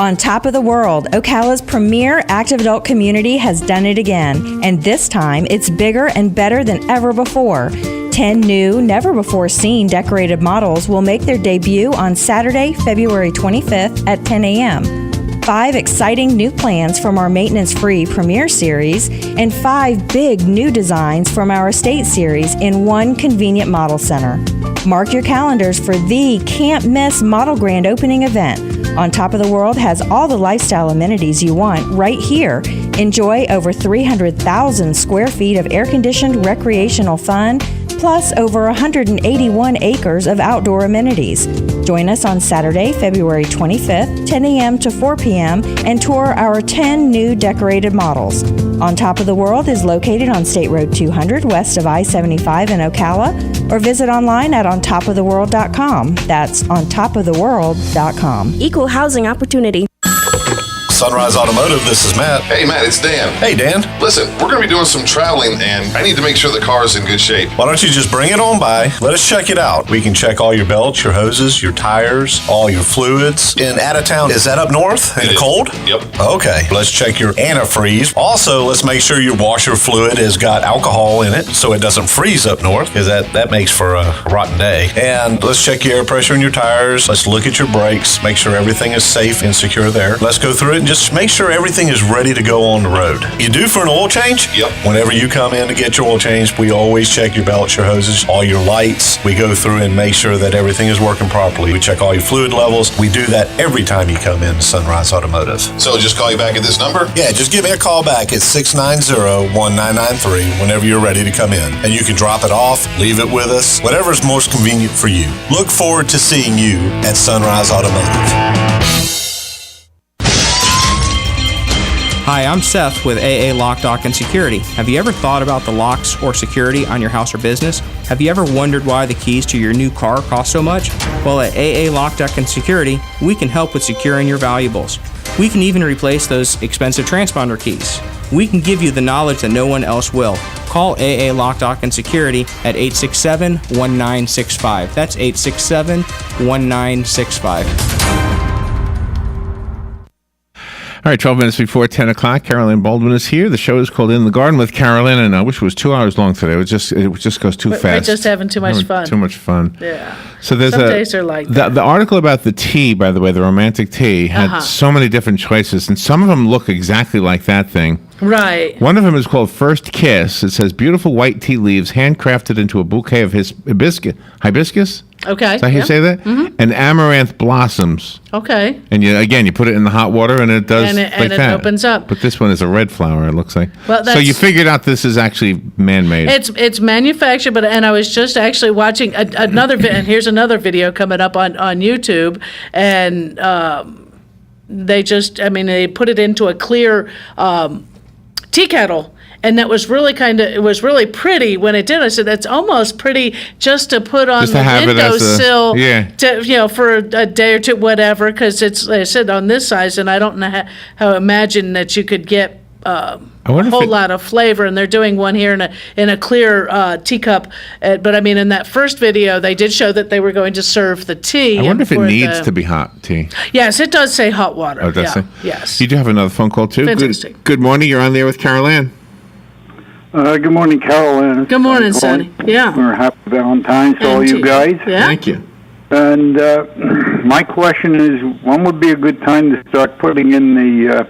On top of the world, Ocala's premier active adult community has done it again, and this time it's bigger and better than ever before. 10 new, never-before-seen decorated models will make their debut on Saturday, February 25th at 10 a.m. 5 exciting new plans from our maintenance-free Premier Series, and 5 big new designs from our Estate Series in one convenient model center. Mark your calendars for the can't-miss Model Grand Opening event. On Top of the World has all the lifestyle amenities you want right here. Enjoy over 300,000 square feet of air-conditioned recreational fun, plus over 181 acres of outdoor amenities. Join us on Saturday, February 25th, 10 a.m. to 4 p.m., and tour our 10 new decorated models. On Top of the World is located on State Road 200 west of I-75 in Ocala, or visit online at ontopoftheworld.com. That's ontopoftheworld.com. Equal housing opportunity. Sunrise Automotive, this is Matt. Hey, Matt, it's Dan. Hey, Dan. Listen, we're going to be doing some traveling, and I need to make sure the car is in good shape. Why don't you just bring it on by? Let us check it out. We can check all your belts, your hoses, your tires, all your fluids. In out of town, is that up north in the cold? Yep. Okay. Let's check your antifreeze. Also, let's make sure your washer fluid has got alcohol in it so it doesn't freeze up north, because that makes for a rotten day. And let's check your air pressure in your tires. Let's look at your brakes, make sure everything is safe and secure there. Let's go through it and just make sure everything is ready to go on the road. You due for an oil change? Yep. Whenever you come in to get your oil change, we always check your belts, your hoses, all your lights. We go through and make sure that everything is working properly. We check all your fluid levels. We do that every time you come in to Sunrise Automotive. So just call you back at this number? Yeah, just give me a call back at 690-1993 whenever you're ready to come in. And you can drop it off, leave it with us, whatever's most convenient for you. Look forward to seeing you at Sunrise Automotive. Hi, I'm Seth with AA Lock, Dock, and Security. Have you ever thought about the locks or security on your house or business? Have you ever wondered why the keys to your new car cost so much? Well, at AA Lock, Dock, and Security, we can help with securing your valuables. We can even replace those expensive transponder keys. We can give you the knowledge that no one else will. Call AA Lock, Dock, and Security at 867-1965. That's 867-1965. All right, 12 minutes before 10 o'clock. Carolyn Baldwin is here. The show is called In the Garden with Carolyn, and I wish it was 2 hours long today. It just goes too fast. We're just having too much fun. Too much fun. Yeah. So there's Some days are like that. The article about the tea, by the way, the romantic tea, had so many different choices, and some of them look exactly like that thing. Right. One of them is called First Kiss. It says beautiful white tea leaves handcrafted into a bouquet of hibiscus. Okay. Is that how you say that? Mm-hmm. And amaranth blossoms. Okay. And you put it in the hot water and it does and it opens up. But this one is a red flower, it looks like. Well, so you figured out this is actually man-made. It's manufactured, and I was just actually watching another and here's another video coming up on YouTube, and they put it into a clear tea kettle. And that was really it was really pretty when it did. I said, that's almost pretty just to put on the windowsill for a day or two, whatever, because it's, like I said, on this size, and I don't know how to imagine that you could get a whole lot of flavor. And they're doing one here in a clear teacup. But I mean, in that first video, they did show that they were going to serve the tea. I wonder if it needs to be hot tea. Yes, it does say hot water. Oh, it does say? Yes. You do have another phone call, too. Fantastic. Good morning. You're on there with Carol Ann. Good morning, Carol. Good morning, Sonny. Yeah. Or happy Valentine's to all you guys. Yeah. Thank you. And my question is, when would be a good time to start putting in the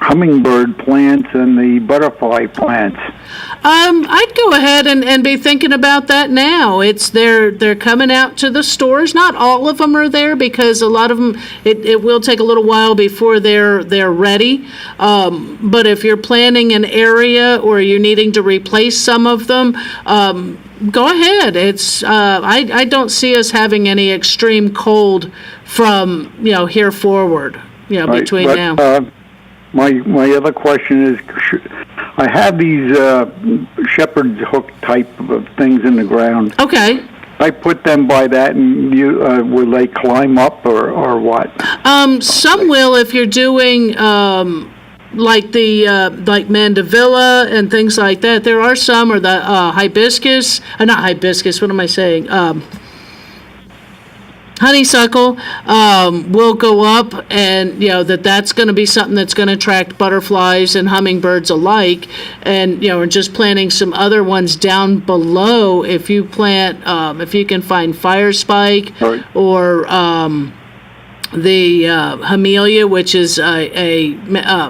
hummingbird plants and the butterfly plants? I'd go ahead and be thinking about that now. They're coming out to the stores. Not all of them are there because a lot of them it will take a little while before they're ready. But if you're planning an area or you're needing to replace some of them, go ahead. I don't see us having any extreme cold from here forward. Between now. My other question is, I have these shepherd's hook type of things in the ground. Okay. I put them by that, and will they climb up or what? Some will if you're doing like mandevilla and things like that. There are some, or the hibiscus. Not hibiscus. What am I saying? honeysuckle will go up, and that's going to be something that's going to attract butterflies and hummingbirds alike. And we're just planting some other ones down below. If you plant, if you can find fire spike or the Hamelia, which is a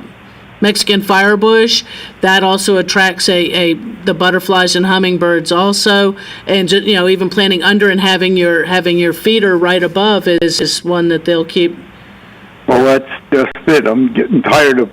Mexican firebush, that also attracts the butterflies and hummingbirds also. And just, even planting under and having your feeder right above is one that they'll keep. Well, that's just it. I'm getting tired of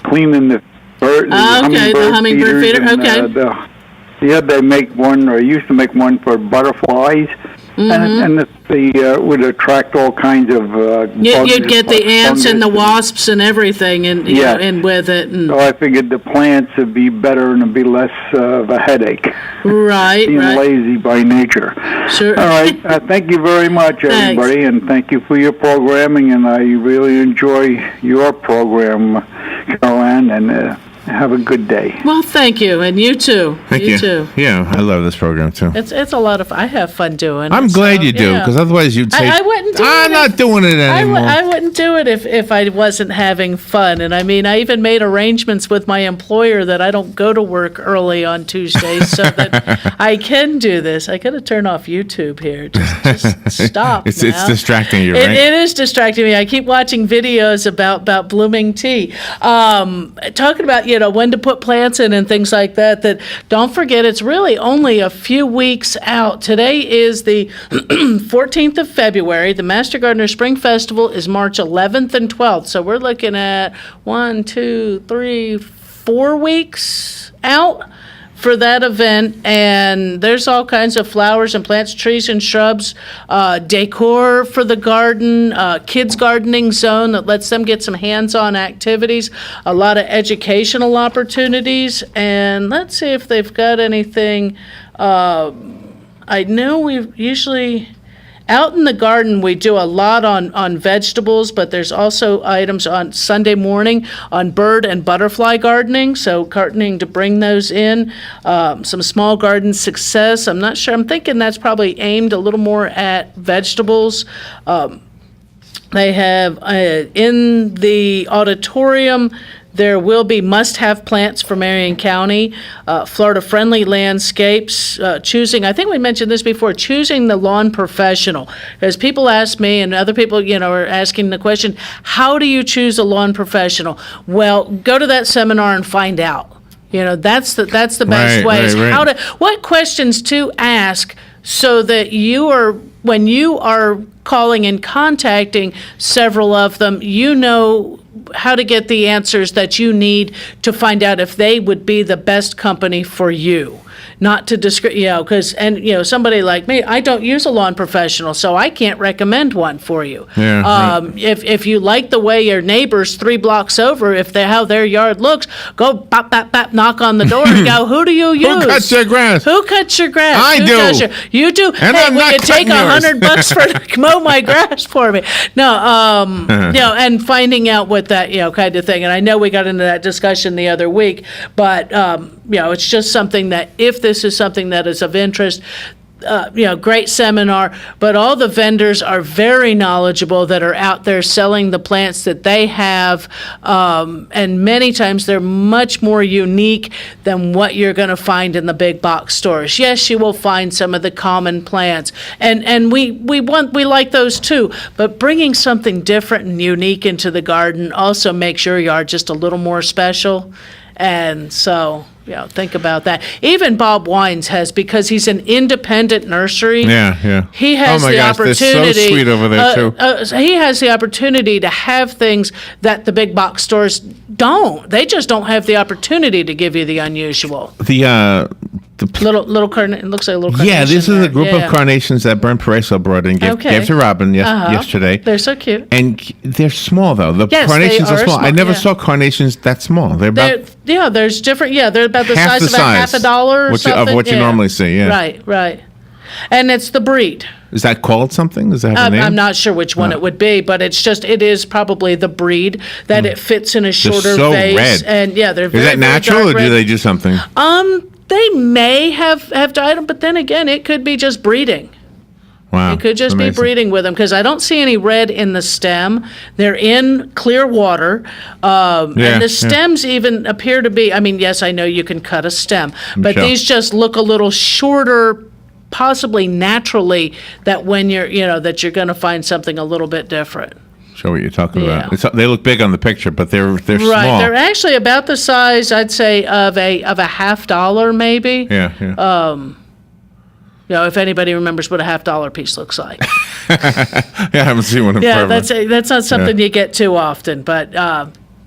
cleaning the hummingbird feeder. Okay. They make one, or used to make one for butterflies. And it would attract all kinds of bugs. You'd get the ants and the wasps and everything, and and with it. And so I figured the plants would be better and it'd be less of a headache. Right, being lazy by nature. Sure. All right. Thank you very much, everybody, and thank you for your programming. And I really enjoy your program, Caroline, and have a good day. Well, thank you, and you too. Thank you. Too. Yeah, I love this program too. It's a lot of. I have fun doing it. I'm glad you do, because otherwise you'd say, I wouldn't do I'm not doing it anymore. I wouldn't do it if I wasn't having fun. And I mean, I even made arrangements with my employer that I don't go to work early on Tuesdays so that I can do this. I got to turn off YouTube here. Just stop. It's distracting you, right? It is distracting me. I keep watching videos about blooming tea. Talking about when to put plants in and things like that. That don't forget, it's really only a few weeks out. Today is the 14th of February. The Master Gardener Spring Festival is March 11th and 12th. So we're looking at 1, 2, 3, 4 weeks out for that event, and there's all kinds of flowers and plants, trees and shrubs, decor for the garden, kids gardening zone that lets them get some hands-on activities, a lot of educational opportunities, and let's see if they've got anything. I know we've usually out in the garden, we do a lot on vegetables, but there's also items on Sunday morning on bird and butterfly gardening, so gardening to bring those in. Some small garden success. I'm not sure. I'm thinking that's probably aimed a little more at vegetables. They have in the auditorium, there will be must-have plants for Marion County, Florida-friendly landscapes, choosing, I think we mentioned this before, choosing the lawn professional. Because people ask me, and other people, are asking the question, how do you choose a lawn professional? Well, go to that seminar and find out. That's the best way. Right. What questions to ask so that when you are calling and contacting several of them, how to get the answers that you need to find out if they would be the best company for you. Not to because somebody like me, I don't use a lawn professional, so I can't recommend one for you. Yeah, right. If you like the way your neighbors 3 blocks over, how their yard looks, go bop, bop, bop, knock on the door and go, who do you use? Who cuts your grass? Who cuts your grass? I do. You do. And hey, I'm will not you take $100 to mow my grass for me? No, and finding out what that kind of thing. And I know we got into that discussion the other week, but it's just something that if this is something that is of interest, great seminar, but all the vendors are very knowledgeable that are out there selling the plants that they have, and many times they're much more unique than what you're going to find in the big box stores. Yes, you will find some of the common plants, and we like those too, but bringing something different and unique into the garden also makes your yard just a little more special. And so, think about that. Even Bob Wines has, because he's an independent nursery. Yeah. He has the opportunity. They're so sweet over there too. He has the opportunity to have things that the big box stores don't. They just don't have the opportunity to give you the unusual. Little carnation. It looks like a little carnation. Yeah, this is a group of carnations that Brent Pareso brought in, gave to Robin yesterday. They're so cute. And they're small, though. The yes, carnations they are small. I never saw carnations that small. They're about there's different. Yeah, they're about the half size the of a $50 or something. Of what you normally see, yeah. Right. And it's the breed. Is that called something? Does that have a name? I'm not sure which one it would be, but it is probably the breed that it fits in a shorter so vase. Red. And they're very, is that natural, or do they do something? They may have dyed them, but then again, it could be just breeding. Wow. It could just Amazing. be breeding with them because I don't see any red in the stem. They're in clear water. And the stems even appear to be, I mean, yes, I know you can cut a stem, but Sure. these just look a little shorter, possibly naturally, that when that you're going to find something a little bit different. Show what you're talking Yeah. about. They look big on the picture, but they're Right. small. They're actually about the size, I'd say, of a $50 maybe. Yeah. If anybody remembers what a $50 piece looks like. I haven't seen one in forever. That's not something you get too often, but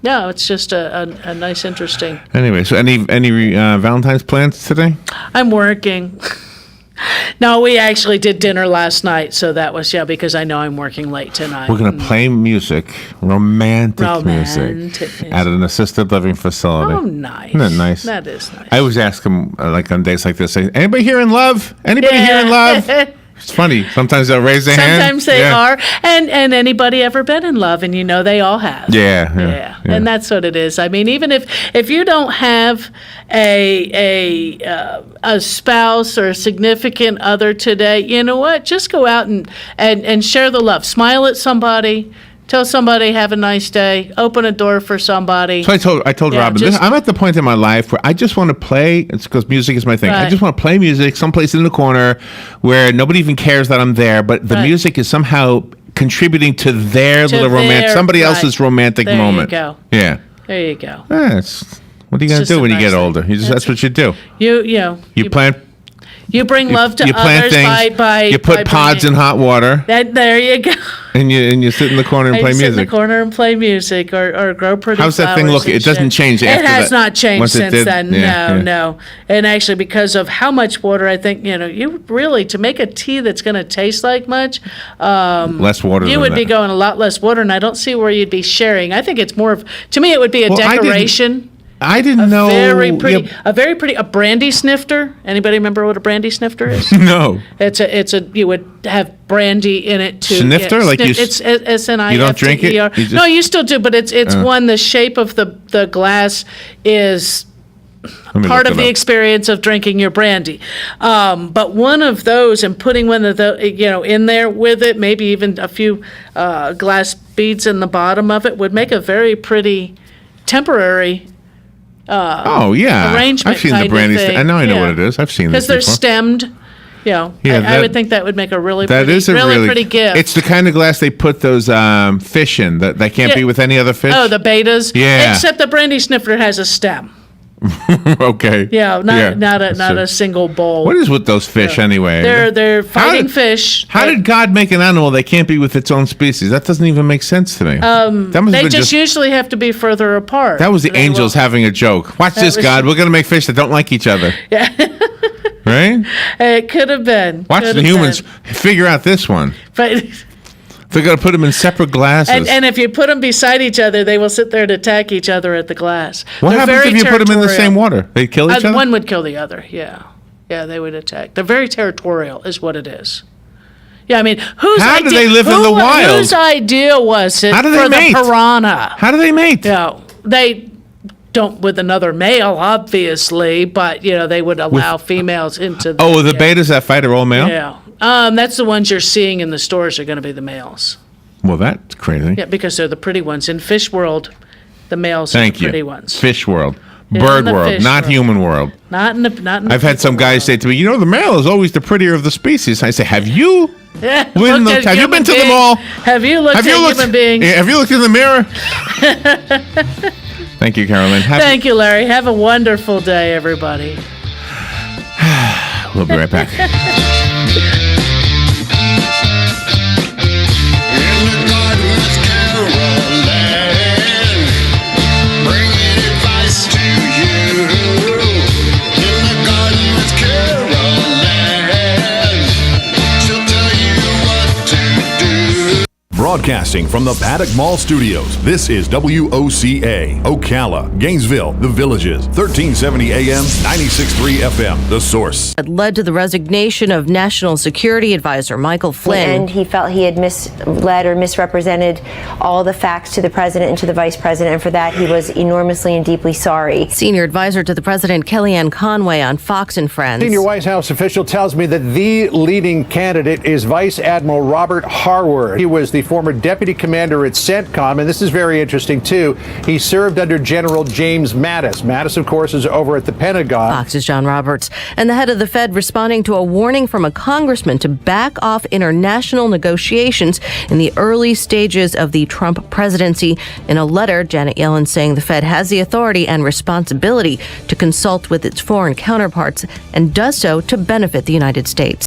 it's just a nice, interesting. Anyway, so any Valentine's plans today? I'm working. No, we actually did dinner last night, so that was because I know I'm working late tonight. We're going to play music, romantic music, at an assisted living facility. Oh, nice. Isn't that nice? That is nice. I always ask them, like on days like this, say, anybody here in love? Anybody here in love? It's funny. Sometimes they'll raise their hand. Sometimes they are. And anybody ever been in love? And they all have. Yeah. And that's what it is. I mean, even if you don't have a spouse or a significant other today, you know what? Just go out and share the love. Smile at somebody. Tell somebody have a nice day. Open a door for somebody. So I told Robin, I'm at the point in my life where I just want to play. It's because music is my thing. Right. I just want to play music someplace in the corner where nobody even cares that I'm there, but the music is somehow contributing to their little romance, somebody else's romantic moment. There you go. Yeah. There you go. Yeah, what are you going to do when you get older? That's what you do. You plan. You bring love to you plant others things, by you put pods in hot water. There you go. And you sit in the corner and play sit music. in the corner and play music or grow pretty flowers. How's that thing look? It doesn't change after that. It has not changed Once since then. Yeah. No. And actually, because of how much water, I think, you really, to make a tea that's going to taste like much, less water. You would be going a lot less water, and I don't see where you'd be sharing. I think it's more of, to me, it would be a decoration. I didn't know. Very pretty, a brandy snifter. Anybody remember what a brandy snifter is? No. You would have brandy in it too. Snifter? It's S-N-I-F-T-E-R. You don't drink it? No, you still do, but it's one, the shape of the glass is part of the experience of drinking your brandy. But one of those and putting one of the, in there with it, maybe even a few glass beads in the bottom of it would make a very pretty temporary arrangement. I've seen the brandy. I know what it is. I've seen this because they're before. stemmed. I would think that would make a really pretty gift. It's the kind of glass they put those fish in that can't be with any other fish. Oh, the betas. Yeah. Except the brandy snifter has a stem. Okay. Yeah, not a single bowl. What is with those fish anyway? They're fighting fish. How did God make an animal that can't be with its own species? That doesn't even make sense to me. They just usually have to be further apart. That was the angels having a joke. Watch this, God. We're going to make fish that don't like each other. Yeah. Right? It could have been. Watch the humans figure out this one. But they're going to put them in separate glasses. And if you put them beside each other, they will sit there and attack each other at the glass. What happens if you put them in the same water? They kill each other? One would kill the other, yeah. Yeah, they would attack. They're very territorial, is what it is. Yeah, I mean, how do they live in the wild? Whose idea was it for the piranha? How do they mate? They don't with another male, obviously, but, they would allow females into the... Oh, the betas that fight are all male? Yeah. That's the ones you're seeing in the stores are going to be the males. Well, that's crazy. Yeah, because they're the pretty ones. In fish world, the males are the pretty ones. Fish world. Bird world, not human world. Not in the I've had some guys say to me, the male is always the prettier of the species. I say, have you? Yeah, have you been to the mall? Have you looked at human beings? Have you looked in the mirror? Thank you, Carolyn. Thank you, Larry. Have a wonderful day, everybody. We'll be right back. Broadcasting from the Paddock Mall Studios, this is WOCA, Ocala, Gainesville, The Villages, 1370 AM, 96.3 FM, The Source. It led to the resignation of National Security Advisor Michael Flynn. And he felt he had misled or misrepresented all the facts to the president and to the vice president, and for that he was enormously and deeply sorry. Senior advisor to the president, Kellyanne Conway, on Fox and Friends. Senior White House official tells me that the leading candidate is Vice Admiral Robert Harward. He was the former deputy commander at CENTCOM, and this is very interesting, too. He served under General James Mattis. Mattis, of course, is over at the Pentagon. Fox's John Roberts. And the head of the Fed responding to a warning from a congressman to back off international negotiations in the early stages of the Trump presidency. In a letter, Janet Yellen saying the Fed has the authority and responsibility to consult with its foreign counterparts and does so to benefit the United States.